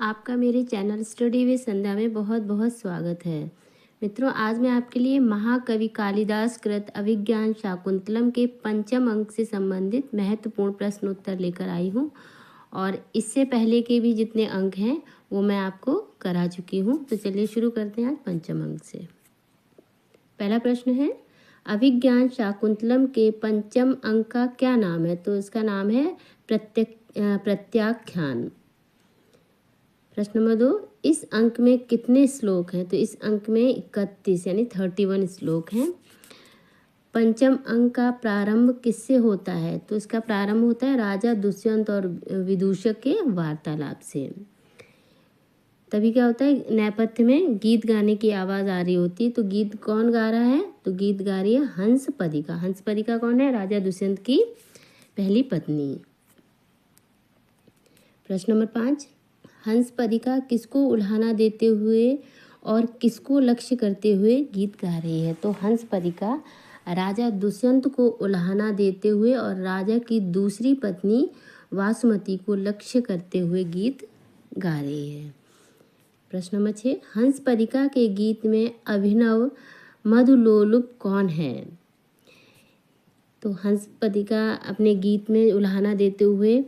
आपका मेरे channel study with संध्या में बहुत बहुत स्वागत है। मित्रों, आज मैं आपके लिए महाकवि कालिदास कृत अभिज्ञान शाकुंतलम के पंचम अंक से संबंधित महत्वपूर्ण प्रश्नोत्तर लेकर आई हूँ और इससे पहले के भी जितने अंक हैं वो मैं आपको करा चुकी हूँ। तो चलिए शुरू करते हैं आज पंचम अंक से। पहला प्रश्न है, अभिज्ञान शाकुंतलम के पंचम अंक का क्या नाम है? तो इसका नाम है प्रत्याख्यान। प्रश्न नंबर 2, इस अंक में कितने श्लोक हैं? तो इस अंक में 31 यानी 31 श्लोक हैं। पंचम अंक का प्रारंभ किससे होता है? तो इसका प्रारंभ होता है राजा दुष्यंत और विदूषक के वार्तालाप से। तभी क्या होता है, नेपथ्य में गीत गाने की आवाज़ आ रही होती है। तो गीत कौन गा रहा है? तो गीत गा रही है हंसपदिका। हंसपदिका कौन है? राजा दुष्यंत की पहली पत्नी। प्रश्न नंबर 5, हंसपदिका किसको उल्हाना देते हुए और किसको लक्ष्य करते हुए गीत गा रही है? तो हंसपदिका राजा दुष्यंत को उल्हाना देते हुए और राजा की दूसरी पत्नी वासुमती को लक्ष्य करते हुए गीत गा रही है। प्रश्न नंबर 6, हंसपदिका के गीत में अभिनव मधुलोलुप कौन है? तो हंसपदिका अपने गीत में उल्हाना देते हुए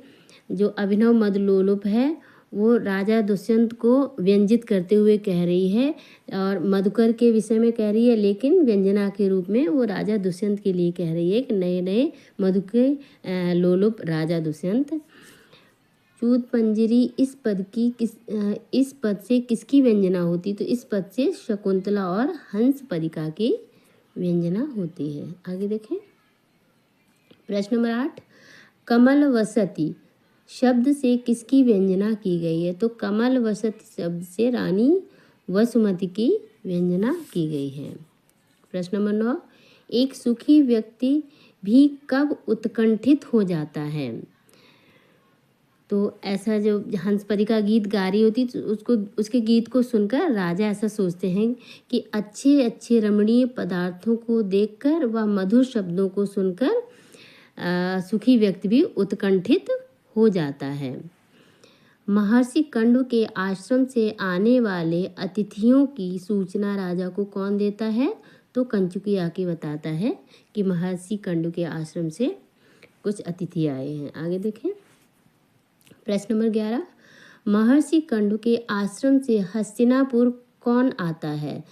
जो अभिनव मधुलोलुप है वो राजा दुष्यंत को व्यंजित करते हुए कह रही है और मधुकर के विषय में कह रही है, लेकिन व्यंजना के रूप में वो राजा दुष्यंत के लिए कह रही है कि नए नए मधु के लोलुप राजा दुष्यंत। चूत पंजरी इस पद से किसकी व्यंजना होती? तो इस पद से शकुंतला और हंसपदिका की व्यंजना होती है। आगे देखें। प्रश्न नंबर 8, कमल वसती शब्द से किसकी व्यंजना की गई है? तो कमल वसती शब्द से रानी वसुमती की व्यंजना की गई है। प्रश्न नंबर 9, एक सुखी व्यक्ति भी कब उत्कंठित हो जाता है? तो ऐसा जो हंसपदिका गीत गा रही होती तो उसके गीत को सुनकर राजा ऐसा सोचते हैं कि अच्छे अच्छे रमणीय पदार्थों को देखकर व मधुर शब्दों को सुनकर सुखी व्यक्ति भी उत्कंठित हो जाता है। महर्षि कंडु के आश्रम से आने वाले अतिथियों की सूचना राजा को कौन देता है? तो कंचुकी आके बताता है कि महर्षि कंडु के आश्रम से कुछ अतिथि आए हैं। आगे देखें। प्रश्न नंबर 11, महर्षि कंडु के आश्रम से हस्तिनापुर कौन आता है?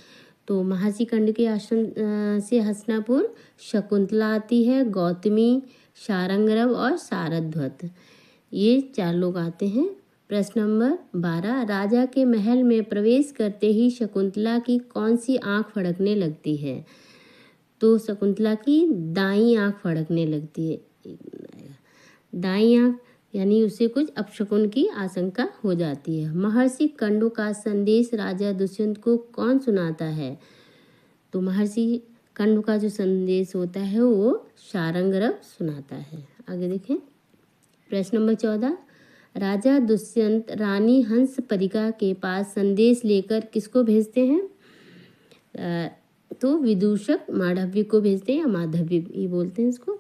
तो महर्षि कंडु के आश्रम से हस्तिनापुर शकुंतला आती है, गौतमी, शारंगरव और शारद्वत, ये 4 लोग आते हैं। प्रश्न नंबर 12, राजा के महल में प्रवेश करते ही शकुंतला की कौन सी आँख फड़कने लगती है? तो शकुंतला की दाईं आँख फड़कने लगती है। दाईं आँख यानी उसे कुछ अपशकुन की आशंका हो जाती है। महर्षि कंडु का संदेश राजा दुष्यंत को कौन सुनाता है? तो महर्षि कंडु का जो संदेश होता है वो शारंगरव सुनाता है। आगे देखें। प्रश्न नंबर 14, राजा दुष्यंत रानी हंसपदिका के पास संदेश लेकर किसको भेजते हैं? तो विदूषक मांडव्य को भेजते हैं, या माधव्य ही बोलते हैं इसको।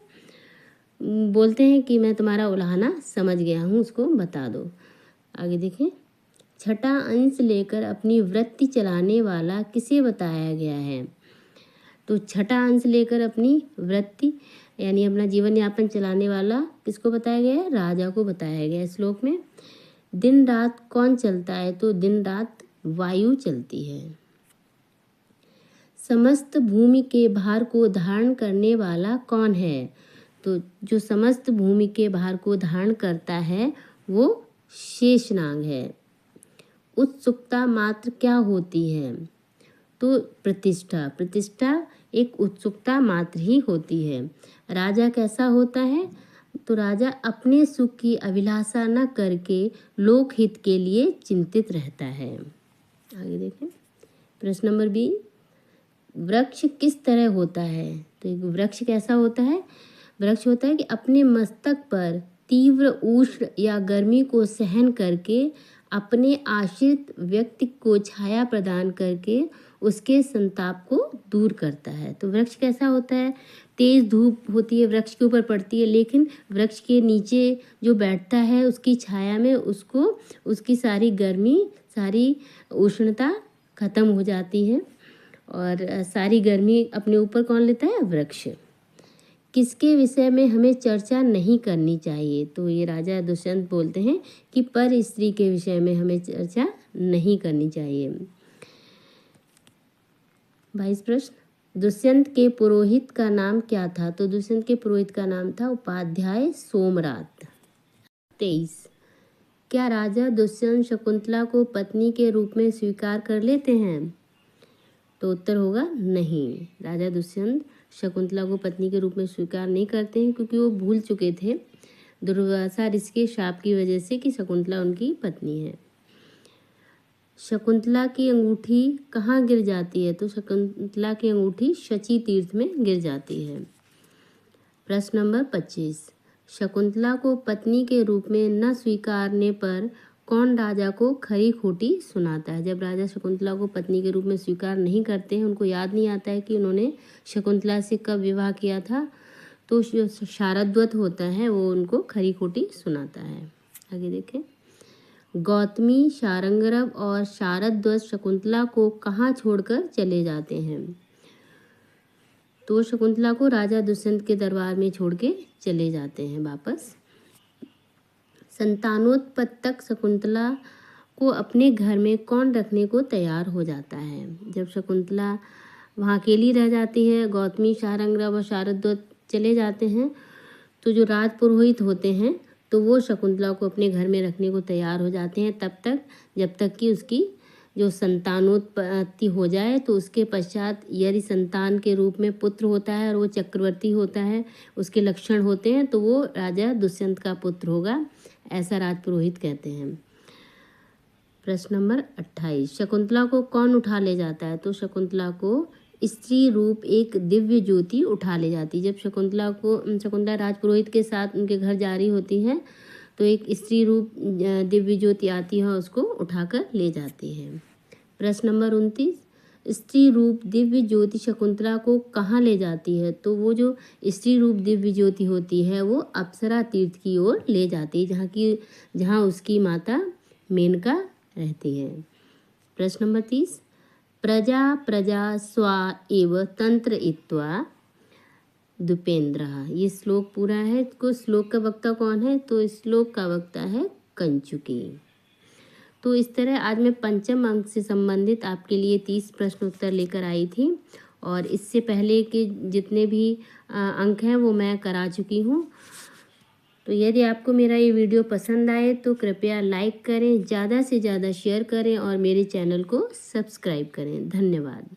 बोलते हैं कि मैं तुम्हारा उल्हाना समझ गया हूँ, उसको बता दो। आगे देखें। छठा अंश लेकर अपनी वृत्ति चलाने वाला किसे बताया गया है? तो छठा अंश लेकर अपनी वृत्ति यानी अपना जीवन यापन चलाने वाला किसको बताया गया है? राजा को बताया गया है श्लोक में। दिन रात कौन चलता है? तो दिन रात वायु चलती है। समस्त भूमि के भार को धारण करने वाला कौन है? तो जो समस्त भूमि के भार को धारण करता है वो शेषनाग है। उत्सुकता मात्र क्या होती है? तो प्रतिष्ठा एक उत्सुकता मात्र ही होती है। राजा कैसा होता है? तो राजा अपने सुख की अभिलाषा न करके लोकहित के लिए चिंतित रहता है। आगे देखें। प्रश्न नंबर 20, वृक्ष किस तरह होता है? तो एक वृक्ष कैसा होता है? वृक्ष होता है कि अपने मस्तक पर तीव्र उष्ण या गर्मी को सहन करके अपने आश्रित व्यक्ति को छाया प्रदान करके उसके संताप को दूर करता है। तो वृक्ष कैसा होता है? तेज धूप होती है, वृक्ष के ऊपर पड़ती है, लेकिन वृक्ष के नीचे जो बैठता है उसकी छाया में उसको उसकी सारी गर्मी, सारी उष्णता खत्म हो जाती है और सारी गर्मी अपने ऊपर कौन लेता है? वृक्ष। किसके विषय में हमें चर्चा नहीं करनी चाहिए? तो ये राजा दुष्यंत बोलते हैं कि पर स्त्री के विषय में हमें चर्चा नहीं करनी चाहिए। 22 प्रश्न, दुष्यंत के पुरोहित का नाम क्या था? तो दुष्यंत के पुरोहित का नाम था उपाध्याय सोमरात। 23, क्या राजा दुष्यंत शकुंतला को पत्नी के रूप में स्वीकार कर लेते हैं? तो उत्तर होगा नहीं। राजा दुष्यंत शकुंतला को पत्नी के रूप में स्वीकार नहीं करते हैं, क्योंकि वो भूल चुके थे दुर्वासा ऋषि के शाप की वजह से कि शकुंतला उनकी पत्नी है। शकुंतला की अंगूठी कहाँ गिर जाती है? तो शकुंतला की अंगूठी शची तीर्थ में गिर जाती है। प्रश्न नंबर 25, शकुंतला को पत्नी के रूप में न स्वीकारने पर कौन राजा को खरी खोटी सुनाता है? जब राजा शकुंतला को पत्नी के रूप में स्वीकार नहीं करते हैं, उनको याद नहीं आता है कि उन्होंने शकुंतला से कब विवाह किया था, तो जो शारद्वत होता है वो उनको खरी खोटी सुनाता है। आगे देखें, गौतमी, शारंगरव और शारद्वत शकुंतला को कहाँ छोड़कर चले जाते हैं? तो शकुंतला को राजा दुष्यंत के दरबार में छोड़ के चले जाते हैं वापस। संतानोत्पत्तक शकुंतला को अपने घर में कौन रखने को तैयार हो जाता है? जब शकुंतला वहाँ अकेली रह जाती है, गौतमी, शारंगरव और शारद्वत चले जाते हैं, तो जो राजपुरोहित होते हैं तो वो शकुंतला को अपने घर में रखने को तैयार हो जाते हैं तब तक जब तक कि उसकी जो संतानोत्पत्ति हो जाए। तो उसके पश्चात यदि संतान के रूप में पुत्र होता है और वो चक्रवर्ती होता है, उसके लक्षण होते हैं, तो वो राजा दुष्यंत का पुत्र होगा, ऐसा राजपुरोहित कहते हैं। प्रश्न नंबर 28, शकुंतला को कौन उठा ले जाता है? तो शकुंतला को स्त्री रूप एक दिव्य ज्योति उठा ले जाती है। जब शकुंतला राजपुरोहित के साथ उनके घर जा रही होती है तो एक स्त्री रूप दिव्य ज्योति आती है, उसको उठाकर ले जाती है। प्रश्न नंबर 29, स्त्री रूप दिव्य ज्योति शकुंतला को कहाँ ले जाती है? तो वो जो स्त्री रूप दिव्य ज्योति होती है वो अप्सरा तीर्थ की ओर ले जाती है, जहाँ उसकी माता मेनका रहती है। प्रश्न नंबर 30, प्रजा प्रजा स्वा एव तंत्र इत्वा द्विपेन्द्रः। ये श्लोक पूरा है। को श्लोक का वक्ता कौन है? तो इस श्लोक का वक्ता है कंचुकी। तो इस तरह आज मैं पंचम अंक से संबंधित आपके लिए 30 प्रश्न उत्तर लेकर आई थी और इससे पहले के जितने भी अंक हैं वो मैं करा चुकी हूँ। तो यदि आपको मेरा ये वीडियो पसंद आए तो कृपया लाइक करें, ज़्यादा से ज़्यादा शेयर करें और मेरे चैनल को सब्सक्राइब करें। धन्यवाद।